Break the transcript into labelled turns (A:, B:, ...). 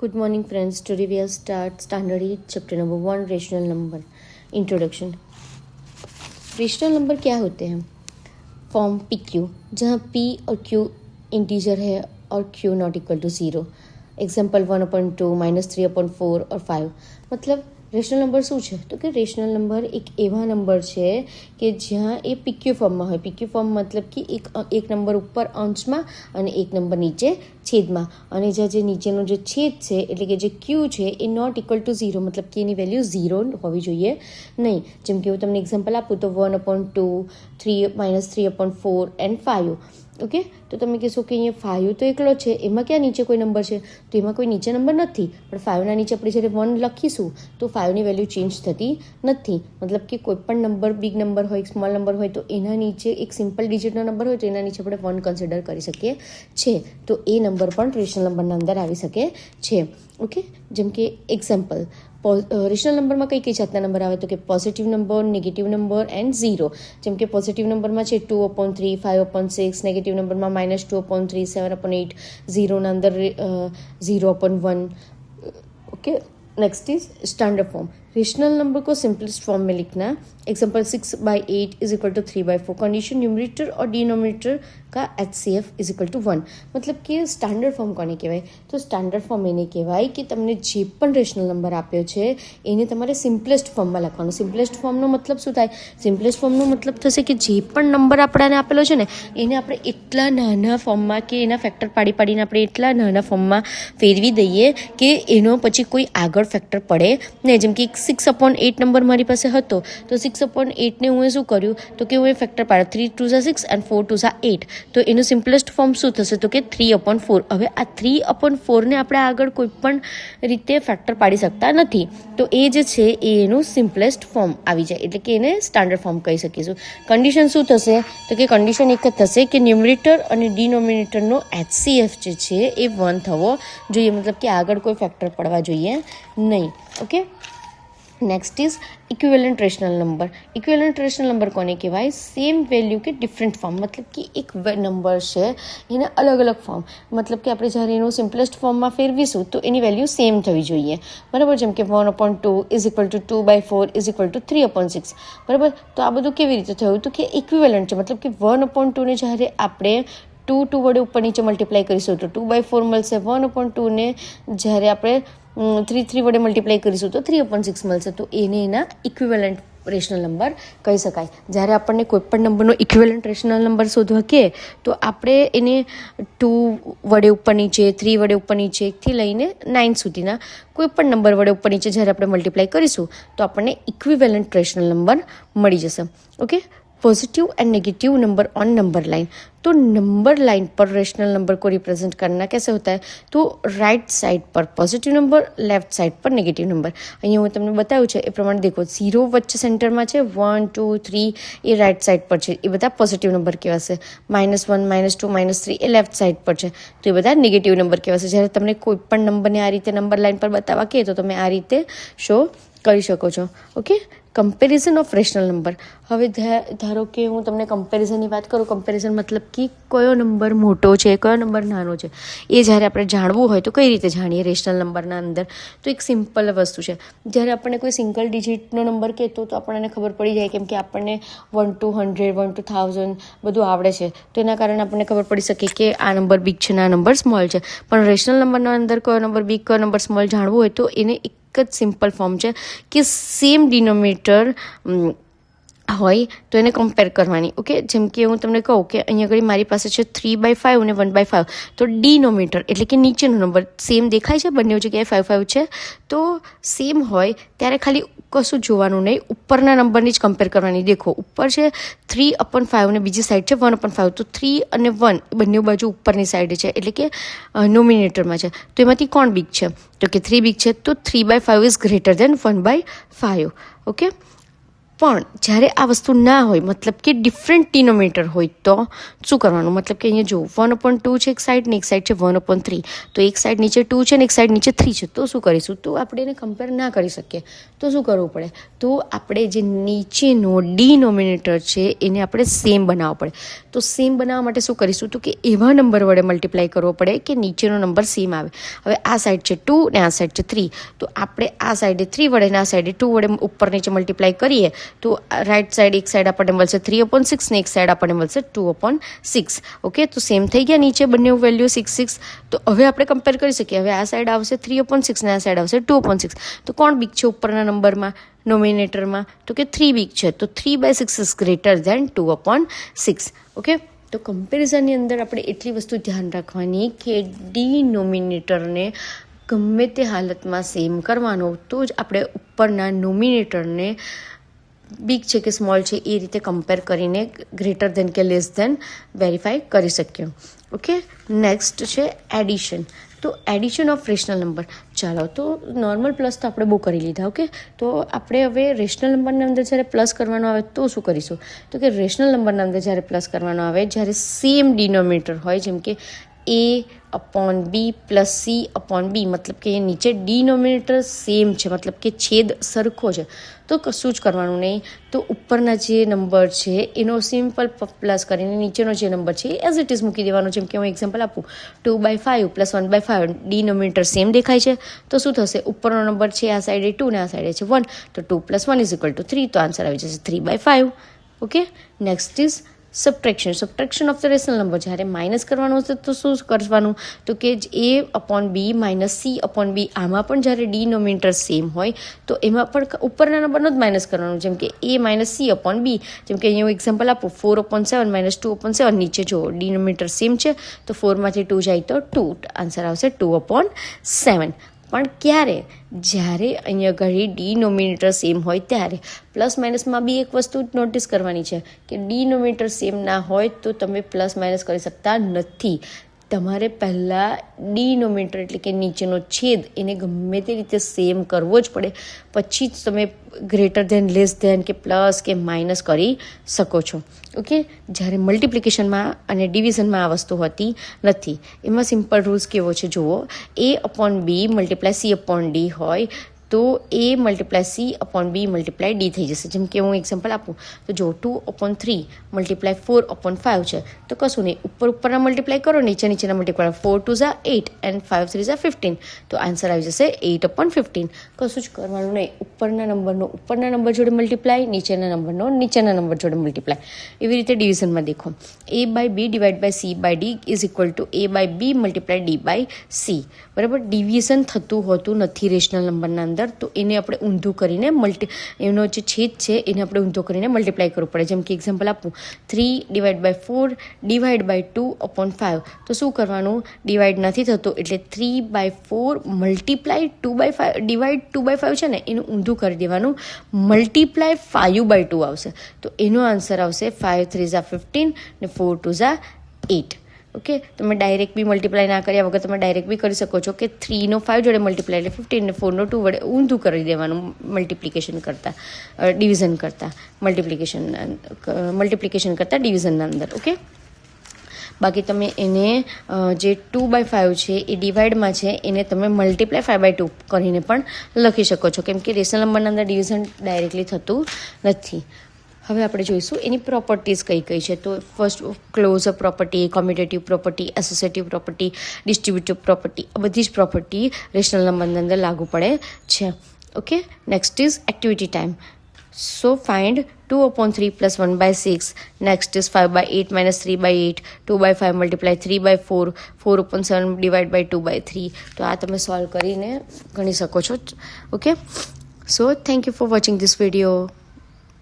A: Good morning, friends. Today we will start Standard 8, Chapter number 1, Rational Number. Introduction. Rational number क्या होते हैं? Form P Q, जहाँ P और Q integer है और Q not equal to 0. Example 1/2, -3/4 और 5. मतलब રેશનલ નંબર શું છે? તો કે રેશનલ નંબર એક એવા નંબર છે કે જ્યાં એ પીક્યુ ફોર્મમાં હોય. પીક્યુ ફોર્મ મતલબ કે એક નંબર ઉપર અંશમાં અને એક નંબર નીચે છેદમાં, અને જ્યાં જે નીચેનો જે છેદ છે એટલે કે જે ક્યુ છે એ નોટ ઇક્વલ ટુ 0, મતલબ કે એની વેલ્યુ 0 હોવી જોઈએ નહીં. જેમ કે હું તમને એક્ઝામ્પલ આપું તો 1/2, 3/4 એન્ડ 5. ઓકે, તો તમે કહેશો કે અહીંયા 5 તો એકલો છે, એમાં ક્યાં નીચે કોઈ નંબર છે? તો એમાં કોઈ નીચે નંબર નથી, પણ 5ના નીચે આપણે જ્યારે 1 લખીશું તો 5ની વેલ્યુ ચેન્જ થતી નથી. મતલબ કે કોઈ પણ નંબર બિગ નંબર હોય, સ્મોલ નંબર હોય, તો એના નીચે એક સિમ્પલ ડિજિટનો નંબર હોય તો એના નીચે આપણે 1 કન્સિડર કરી શકીએ છે. તો એ નંબર પણ રેશનલ નંબરના અંદર આવી શકે છે. ઓકે, જેમ કે એક્ઝામ્પલ રેશનલ નંબરમાં કઈ જાતના નંબર આવે તો કે positive number, negative number and 0. જેમ કે પોઝિટિવ નંબરમાં છે 2/3, 5/6, નેગેટિવ નંબરમાં -2/3, 7/8, 0ના અંદર 0/1. Okay, next is standard form. Rational number को सिंपलेस्ट फॉर्म में लिखना. Example 6/8 is equal to 3/4. Condition numerator और डिनोमिनेटर का HCF इज इक्वल टू 1. मतलब કે સ્ટાન્ડર્ડ ફોર્મ કોને કહેવાય? તો સ્ટાન્ડર્ડ ફોર્મ એને કહેવાય કે તમને જે પણ રેશનલ નંબર આપ્યો છે એને તમારે સિમ્પલેસ્ટ ફોર્મમાં લખવાનો. સિમ્પલેસ્ટ ફોર્મનો મતલબ શું થાય? સિમ્પલેસ્ટ ફોર્મનો મતલબ થશે કે જે પણ નંબર આપણને આપેલો છે ને એને આપણે એટલા નાના ફોર્મમાં કે એના ફેક્ટર પાડીને આપણે એટલા નાના ફોર્મમાં ફેરવી દઈએ કે એનો પછી કોઈ આગળ ફેક્ટર પડે નહીં. જેમ કે 6/8 નંબર મારી પાસે હતો તો 6/8ને હું શું કર્યું તો કે હું એ ફેક્ટર પાડ્યો. 3 2 6 and 4 2 8. તો એનું સિમ્પલેસ્ટ ફોર્મ શું થશે તો કે 3/4. હવે આ 3/4ને આપણે આગળ કોઈ પણ રીતે ફેક્ટર પાડી શકતા નથી, તો એ જે છે એ એનું સિમ્પલેસ્ટ ફોર્મ આવી જાય, એટલે કે એને સ્ટાન્ડર્ડ ફોર્મ કહી શકીશું. કન્ડિશન શું થશે તો કે કન્ડિશન એક જ થશે કે ન્યુમરેટર અને ડિનોમિનેટરનો HCF જે છે એ 1 થવો જોઈએ, મતલબ કે આગળ કોઈ ફેક્ટર પડવા જોઈએ નહીં. Okay, next is equivalent rational number. Equivalent rational number કોને કહેવાય? સેમ વેલ્યુ કે ડિફરન્ટ ફોર્મ, મતલબ કે એક નંબર છે એને અલગ અલગ ફોર્મ, મતલબ કે આપણે જ્યારે એનું સિમ્પલેસ્ટ ફોર્મમાં ફેરવીશું તો એની વેલ્યુ સેમ થવી જોઈએ, બરાબર. જેમ કે 1/2 is equal to 2/4 is equal to 3/6, બરાબર. તો આ બધું કેવી રીતે થયું તો કે ઇક્વિવેલન્ટ છે, મતલબ કે 1/2ને જ્યારે આપણે 2 વડે ઉપર નીચે મલ્ટીપ્લાય કરીશું તો 2/4 મળશે. 1/2ને જ્યારે આપણે 3 વડે મલ્ટીપ્લાય કરીશું તો 3/6 મળશે. તો એને એના ઇક્વિવેલન્ટ રેશનલ નંબર કહી શકાય. જ્યારે આપણને કોઈ પણ નંબરનો ઇક્વિવેલન્ટ રેશનલ નંબર શોધવા કહે તો આપણે એને 2 વડે ઉપર નીચે, 3 વડે ઉપર નીચે, 1થી લઈને 9 સુધીના કોઈ પણ નંબર વડે ઉપર નીચે જ્યારે આપણે મલ્ટીપ્લાય કરીશું તો આપણને ઇક્વિવેલન્ટ રેશનલ નંબર મળી જશે. Okay, positive and negative number on number line. तो नंबर लाइन पर रेशनल नंबर को रिप्रेजेंट करना कैसे होता है? तो राइट साइड पर पॉजिटिव नंबर, लेफ्ट साइड पर नेगेटिव नंबर. અહીંયા હું તમને બતાવ્યું છે એ પ્રમાણે દેખો, 0 વચ્ચે સેન્ટરમાં છે, 1 2 3 એ રાઇટ સાઇડ પર છે, એ બધા પોઝિટિવ નંબર કહેવાશે. -1 -2 -3 એ લેફ્ટ સાઇડ પર છે, તો એ બધા નેગેટિવ નંબર કહેવાશે. જ્યારે તમને કોઈ પણ નંબરને આ રીતે નંબર લાઇન પર બતાવવા કહે તો તમે આ રીતે શો કરી શકો છો. Okay, comparison of rational number. હવે ધારો કે હું તમને કમ્પેરિઝનની વાત કરું. કમ્પેરિઝન મતલબ કે કયો નંબર મોટો છે, કયો નંબર નાનો છે, એ જ્યારે આપણે જાણવું હોય તો કઈ રીતે જાણીએ રેશનલ નંબરના અંદર? તો એક સિમ્પલ વસ્તુ છે, જ્યારે આપણને કોઈ સિંગલ ડિજિટનો નંબર કહેતો તો આપણને ખબર પડી જાય, કેમ કે આપણને 1 to 100, 1 to 1000 બધું આવડે છે, તો એના કારણે આપણને ખબર પડી શકે કે આ નંબર બિગ છે ને આ નંબર સ્મોલ છે. પણ રેશનલ નંબરના અંદર કયો નંબર બિગ, કયો નંબર સ્મોલ જાણવું હોય તો એને એક જ સિમ્પલ ફોર્મ છે કે સેમ ડિનોમિનેટર હોય તો એને કમ્પેર કરવાની. ઓકે, જેમ કે હું તમને કહું કે અહીંયા આગળ મારી પાસે છે 3/5 અને 1/5, તો ડિનોમિનેટર એટલે કે નીચેનો નંબર સેમ દેખાય છે, બંને જગ્યાએ 5 છે, તો સેમ હોય ત્યારે ખાલી કશું જોવાનું નહીં, ઉપરના નંબરની જ કમ્પેર કરવાની. દેખો, ઉપર છે 3/5 અને બીજી સાઈડ છે 1/5, તો 3 અને 1 બંને બાજુ ઉપરની સાઈડ છે, એટલે કે નોમિનેટરમાં છે. તો એમાંથી કોણ બિગ છે તો કે 3 બિગ છે, તો 3/5 ઇઝ ગ્રેટર દેન 1/5. ઓકે, પણ જ્યારે આ વસ્તુ ના હોય, મતલબ કે ડિફરન્ટ ડિનોમિનેટર હોય, તો શું કરવાનું? મતલબ કે અહીંયા જો 1/2 છે એક સાઈડ ને એક સાઈડ છે 1/3, તો એક સાઈડ નીચે 2 છે ને એક સાઈડ નીચે 3 છે, તો શું કરીશું? તો આપણે એને કમ્પેર ના કરી શકીએ, તો શું કરવું પડે? તો આપણે જે નીચેનો ડિનોમિનેટર છે એને આપણે સેમ બનાવવો પડે. તો સેમ બનાવવા માટે શું કરીશું? તો કે એવા નંબર વડે મલ્ટીપ્લાય કરવો પડે કે નીચેનો નંબર સેમ આવે. હવે આ સાઈડ છે 2 ને આ સાઈડ છે 3, તો આપણે આ સાઈડે 3 વડે ને આ સાઈડે 2 વડે ઉપર નીચે મલ્ટીપ્લાય કરીએ તો રાઈટ સાઈડ એક સાઈડ આપણને મળશે 3/6 ને એક સાઈડ આપણને મળશે 2/6. ઓકે, તો સેમ થઈ ગયા નીચે બંને વેલ્યુ 6. તો હવે આપણે કમ્પેર કરી શકીએ. હવે આ સાઈડ આવશે 3/6 ને આ સાઈડ આવશે 2/6. તો કોણ બિગ છે ઉપરના નંબરમાં, નોમિનેટરમાં? તો કે 3 બિગ છે. તો 3/6 ઇઝ ગ્રેટર ધેન 2/6. ઓકે, તો કમ્પેરિઝનની અંદર આપણે એટલી વસ્તુ ધ્યાન રાખવાની કે ડિનોમિનેટરને ગમે તે હાલતમાં સેમ કરવાનો, તો જ આપણે ઉપરના નોમિનેટરને બિગ છે કે સ્મોલ છે એ રીતે કમ્પેર કરીને ગ્રેટર ધેન કે લેસ ધેન વેરીફાઈ કરી શકીએ. ઓકે, નેક્સ્ટ છે એડિશન. તો એડિશન ઓફ રેશનલ નંબર. ચાલો, તો નોર્મલ પ્લસ તો આપણે બહુ કરી લીધા. ઓકે, તો આપણે હવે રેશનલ નંબરના અંદર જ્યારે પ્લસ કરવાનો આવે તો શું કરીશું? તો કે રેશનલ નંબરના અંદર જ્યારે પ્લસ કરવાનો આવે, જ્યારે સેમ ડિનોમિનેટર હોય, જેમ કે A/B પ્લસ C/B, મતલબ કે નીચે ડિનોમિનેટર સેમ છે, મતલબ કે છેદ સરખો છે, તો કશું જ કરવાનું નહીં. તો ઉપરના જે નંબર છે એનો સિમ્પલ પ્લસ કરીને નીચેનો જે નંબર છે એઝ ઇટ ઇઝ મૂકી દેવાનો. જેમ કે હું એક્ઝામ્પલ આપું, 2/5 + 1/5, ડિનોમિનેટર સેમ દેખાય છે, તો શું થશે? ઉપરનો નંબર છે આ સાઈડે 2 ને આ સાઈડે છે 1, તો 2 + 1 = 3, તો આન્સર આવી જશે 3/5. Okay, next is subtraction of the rational number. જ્યારે માઇનસ કરવાનું હશે તો શું કરવાનું? તો કે A/B - C/B, આમાં પણ જ્યારે ડિનોમિનેટર સેમ હોય તો એમાં પણ ઉપરના નંબરનો જ માઇનસ કરવાનું. જેમ કે A - C/B, જેમ કે અહીંયા હું એક્ઝામ્પલ આપું, 4/7 - 2/7, નીચે જો ડિનોમિનેટર સેમ છે તો 4માંથી 2 જાય તો 2, આન્સર આવશે 2/7. પણ ક્યારે? જ્યારે અહીંયા ઘડી ડિનોમિનેટર સેમ હોય ત્યારે. પ્લસ માઇનસમાં બી એક વસ્તુ નોટિસ કરવાની છે કે ડિનોમિનેટર સેમ ના હોય તો તમે પ્લસ માઇનસ કરી શકતા નથી. તમારે પહેલાં ડિનોમિનેટર એટલે કે નીચેનો છેદ એને ગમે તે રીતે સેમ કરવો જ પડે, પછી જ તમે ગ્રેટર ધેન, લેસ ધેન કે પ્લસ કે માઇનસ કરી શકો છો. ઓકે, જ્યારે મલ્ટિપ્લિકેશનમાં અને ડિવિઝનમાં આ વસ્તુ હોતી નથી. એમાં સિમ્પલ રૂલ્સ કેવો છે જુઓ. A/B × C/D હોય તો A × C/B × D થઈ જશે. જેમ કે હું એક્ઝામ્પલ આપું તો જો 2/3 × 4/5 છે, તો કશું નહીં, ઉપરના મલ્ટીપ્લાય કરો, નીચેના મલ્ટીપ્લાય, 4 2 = 8 and 5 3 = 15, તો આન્સર આવી જશે 8/15. કશું જ કરવાનું નહીં, ઉપરના નંબર જોડે મલ્ટીપ્લાય, નીચેના નંબર જોડે મલ્ટીપ્લાય. એવી રીતે ડિવિઝનમાં દેખો, A/B / C/D = A/B × D/C. બરાબર, ડિવિઝન થતું હોતું નથી રેશનલ નંબરના અંદર, તો એને આપણે ઊંધું કરીને એનો જે છેદ છે એને આપણે ઊંધો કરીને મલ્ટીપ્લાય કરવું પડે. જેમ કે એક્ઝામ્પલ આપું, 3/4 / 2/5, તો શું કરવાનું? ડિવાઈડ નથી થતો એટલે 3/4 × 2/5 છે ને એનું ઊંધું કરી દેવાનું, મલ્ટીપ્લાય 5/2 આવશે. તો એનો આન્સર આવશે 5 3 = 15 ને 4 2 = 8. ઓકે, તમે ડાયરેક્ટ બી મલ્ટીપ્લાય ના કર્યા વગર તમે ડાયરેક્ટ બી કરી શકો છો કે 3નો 5 જોડે મલ્ટીપ્લાય એટલે 15 ને 4નો 2 વડે ઊંધું કરી દેવાનું મલ્ટિપ્લિકેશન કરતાં, ડિવિઝન કરતાં, મલ્ટિપ્લિકેશન કરતાં ડિવિઝનના અંદર. ઓકે, બાકી તમે એને જે 2/5 છે એ ડિવાઈડમાં છે એને તમે મલ્ટીપ્લાય 5/2 કરીને પણ લખી શકો છો, કેમ કે રેશનલ નંબરના અંદર ડિવિઝન ડાયરેક્ટલી થતું નથી. હવે આપણે જોઈશું એની પ્રોપર્ટીઝ કઈ છે. તો first closure property, commutative property, associative property, distributive property, આ બધી જ પ્રોપર્ટી રેશનલ નંબરની અંદર લાગુ પડે છે. Okay, next is activity time. So find 2/3 + 1/6. Next is 5/8 - 3/8. 2/5 × 3/4. 4/7 / 2/3. તો આ તમે સોલ્વ કરીને ગણી શકો છો. Okay, so thank you for watching this video.